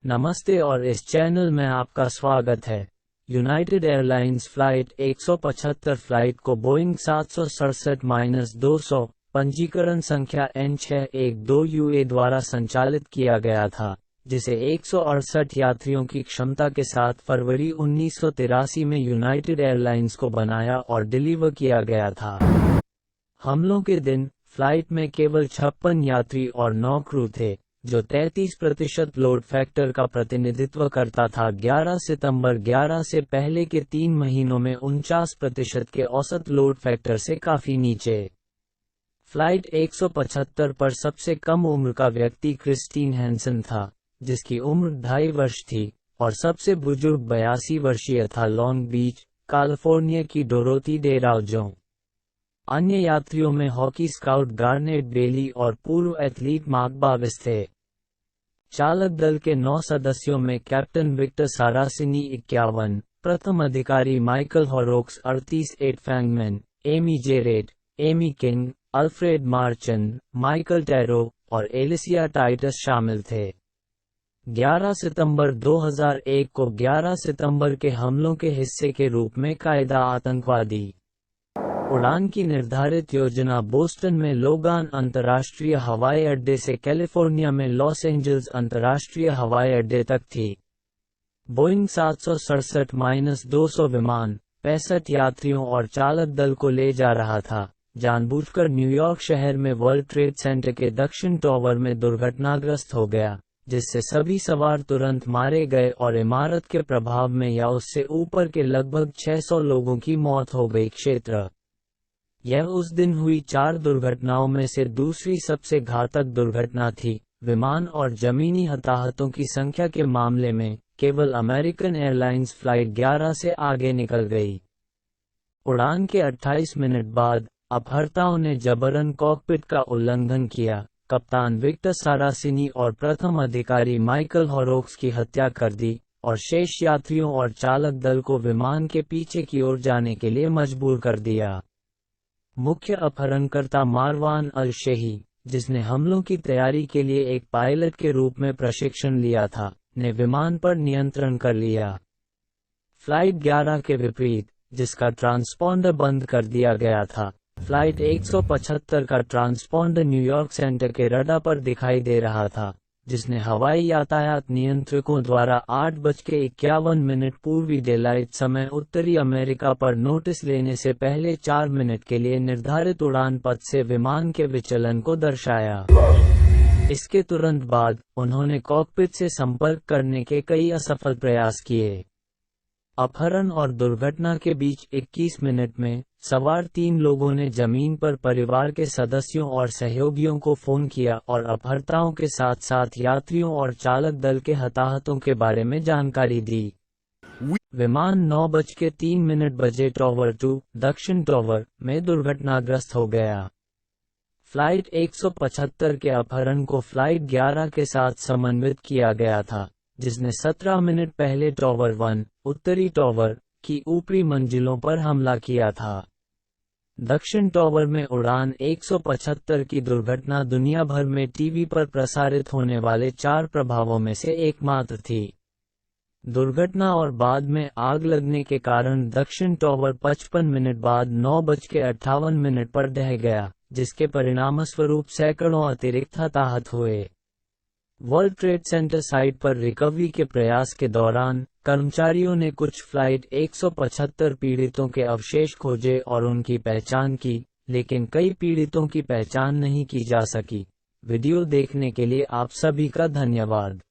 नमस्ते और इस चैनल में आपका स्वागत है। यूनाइटेड एयरलाइंस फ्लाइट 175 फ्लाइट को बोइंग 767-200 पंजीकरण संख्या N612 UA द्वारा संचालित किया गया था, जिसे 168 यात्रियों की क्षमता के साथ फरवरी 1983 में यूनाइटेड एयरलाइंस को बनाया और डिलीवर किया गया था। हमलों के दिन फ्लाइट में केवल 56 यात्री और 9 क्रू थे, जो 33% लोड फैक्टर का प्रतिनिधित्व करता था। 11 सितंबर 11 से पहले के 3 महीनों में 49% के औसत लोड फैक्टर से काफी नीचे। फ्लाइट 175 पर सबसे कम उम्र का व्यक्ति क्रिस्टीन हैंसन था, जिसकी उम्र 2.5 वर्ष थी, और सबसे बुजुर्ग 82 वर्षीय था लॉन्ग बीच, कैलिफोर्निया की डोरोथी डे राउजो। अन्य यात्रियों में हॉकी स्काउट गार्नेट बेली और पूर्व एथलीट मार्क बाविस थे। चालक दल के 9 सदस्यों में कैप्टन विक्टर सारासिनी 51, प्रथम अधिकारी Michael Horrocks 38, Ed Fangman, Amy Jarret, Amy King, Alfred Marchand, Michael Tarrou और एलिसिया टाइटस शामिल थे। 11 सितंबर 2001 को 11 सितंबर के हमलों के हिस्से के रूप में कायदा आतंकवादी उड़ान की निर्धारित योजना बोस्टन में लोगान अंतर्राष्ट्रीय हवाई अड्डे से कैलिफोर्निया में लॉस एंजल्स अंतर्राष्ट्रीय हवाई अड्डे तक थी। बोइंग 767-200 विमान 65 यात्रियों और चालक दल को ले जा रहा था, जानबूझकर न्यूयॉर्क शहर में वर्ल्ड ट्रेड सेंटर के दक्षिण टॉवर में दुर्घटनाग्रस्त हो गया, जिससे सभी सवार तुरंत मारे गए और इमारत के प्रभाव में या उससे ऊपर के लगभग 600 लोगों की मौत हो गई। क्षेत्र यह उस दिन हुई 4 दुर्घटनाओं में से दूसरी सबसे घातक दुर्घटना थी। विमान और जमीनी हताहतों की संख्या के मामले में केवल अमेरिकन एयरलाइंस फ्लाइट 11 से आगे निकल गई। उड़ान के 28 मिनट बाद अपहर्ताओं ने जबरन कॉकपिट का उल्लंघन किया, कप्तान विक्टर सारासिनी और प्रथम अधिकारी माइकल हॉरोक्स की हत्या कर दी और शेष यात्रियों और चालक दल को विमान के पीछे की ओर जाने के लिए मजबूर कर दिया। मुख्य अपहरणकर्ता मारवान अल-शेही, जिसने हमलों की तैयारी के लिए एक पायलट के रूप में प्रशिक्षण लिया था, ने विमान पर नियंत्रण कर लिया। फ्लाइट 11 के विपरीत, जिसका ट्रांसपॉन्डर बंद कर दिया गया था, फ्लाइट 175 का ट्रांसपॉन्डर न्यूयॉर्क सेंटर के रडार पर दिखाई दे रहा था, जिसने हवाई यातायात नियंत्रकों द्वारा 8:51 पूर्वी डेलाइट समय उत्तरी अमेरिका पर नोटिस लेने से पहले 4 मिनट के लिए निर्धारित उड़ान पथ से विमान के विचलन को दर्शाया। इसके तुरंत बाद उन्होंने कॉकपिट से संपर्क करने के कई असफल प्रयास किए। अपहरण और दुर्घटना के बीच 21 मिनट में सवार 3 लोगों ने जमीन पर परिवार के सदस्यों और सहयोगियों को फोन किया और अपहर्ताओं के साथ साथ यात्रियों और चालक दल के हताहतों के बारे में जानकारी दी। विमान 9:03 बजे टॉवर 2 दक्षिण टॉवर में दुर्घटनाग्रस्त हो गया। फ्लाइट 175 के अपहरण को फ्लाइट 11 के साथ समन्वित किया गया था, जिसने 17 मिनट पहले टॉवर 1 उत्तरी टॉवर की ऊपरी मंजिलों पर हमला किया था। दक्षिण टॉवर में उड़ान 175 की दुर्घटना दुनिया भर में टीवी पर प्रसारित होने वाले 4 प्रभावों में से एकमात्र थी। दुर्घटना और बाद में आग लगने के कारण दक्षिण टॉवर 55 मिनट बाद 9:58 पर ढह गया, जिसके परिणामस्वरूप सैकड़ों अतिरिक्त हताहत हुए। वर्ल्ड ट्रेड सेंटर साइट पर रिकवरी के प्रयास के दौरान कर्मचारियों ने कुछ फ्लाइट 175 पीड़ितों के अवशेष खोजे और उनकी पहचान की, लेकिन कई पीड़ितों की पहचान नहीं की जा सकी। वीडियो देखने के लिए आप सभी का धन्यवाद।